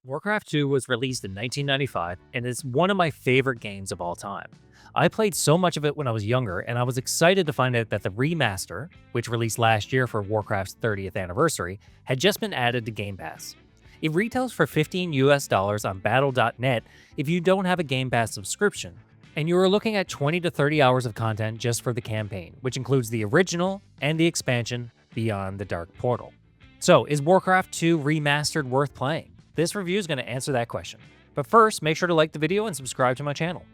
Warcraft 2 was released in 1995 and is one of my favorite games of all time. I played so much of it when I was younger, and I was excited to find out that the remaster, which released last year for Warcraft's 30th anniversary, had just been added to Game Pass. It retails for $15 on battle.net if you don't have a Game Pass subscription, and you are looking at 20 to 30 hours of content just for the campaign, which includes the original and the expansion Beyond the Dark Portal. So, is Warcraft 2 Remastered worth playing? This review is going to answer that question. But first, make sure to like the video and subscribe to my channel.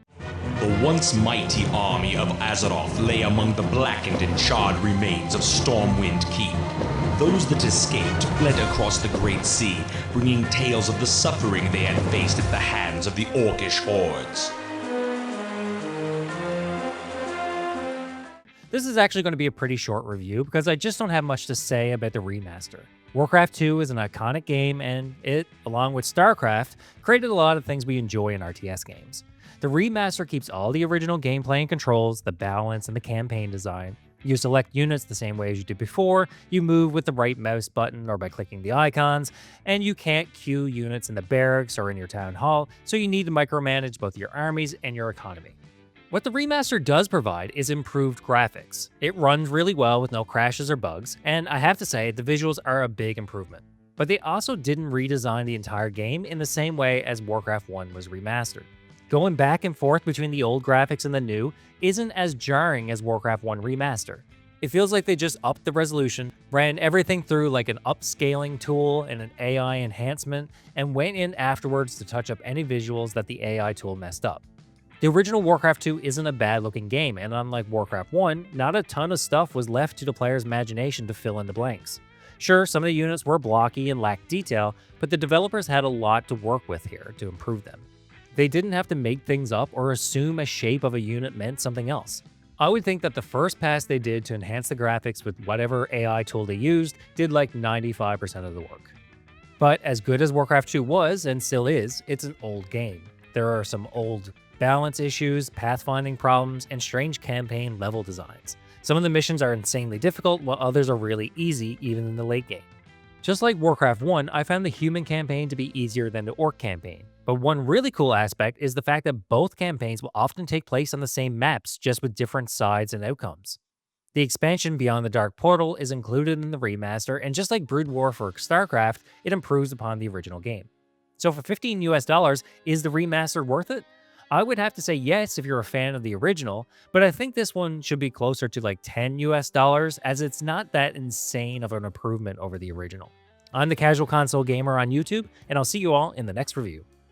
The once mighty army of Azeroth lay among the blackened and charred remains of Stormwind Keep. Those that escaped fled across the Great Sea, bringing tales of the suffering they had faced at the hands of the Orcish hordes. This is actually going to be a pretty short review because I just don't have much to say about the remaster. Warcraft 2 is an iconic game, and it, along with StarCraft, created a lot of things we enjoy in RTS games. The remaster keeps all the original gameplay and controls, the balance, and the campaign design. You select units the same way as you did before, you move with the right mouse button or by clicking the icons, and you can't queue units in the barracks or in your town hall, so you need to micromanage both your armies and your economy. What the remaster does provide is improved graphics. It runs really well with no crashes or bugs, and I have to say, the visuals are a big improvement. But they also didn't redesign the entire game in the same way as Warcraft 1 was remastered. Going back and forth between the old graphics and the new isn't as jarring as Warcraft 1 Remaster. It feels like they just upped the resolution, ran everything through like an upscaling tool and an AI enhancement, and went in afterwards to touch up any visuals that the AI tool messed up. The original Warcraft 2 isn't a bad-looking game, and unlike Warcraft 1, not a ton of stuff was left to the player's imagination to fill in the blanks. Sure, some of the units were blocky and lacked detail, but the developers had a lot to work with here to improve them. They didn't have to make things up or assume a shape of a unit meant something else. I would think that the first pass they did to enhance the graphics with whatever AI tool they used did like 95% of the work. But as good as Warcraft 2 was, and still is, it's an old game. There are some old balance issues, pathfinding problems, and strange campaign level designs. Some of the missions are insanely difficult, while others are really easy even in the late game. Just like Warcraft 1, I found the human campaign to be easier than the orc campaign. But one really cool aspect is the fact that both campaigns will often take place on the same maps, just with different sides and outcomes. The expansion Beyond the Dark Portal is included in the remaster, and just like Brood War for StarCraft, it improves upon the original game. So for $15, is the remaster worth it? I would have to say yes if you're a fan of the original, but I think this one should be closer to like $10 as it's not that insane of an improvement over the original. I'm the Casual Console Gamer on YouTube, and I'll see you all in the next review.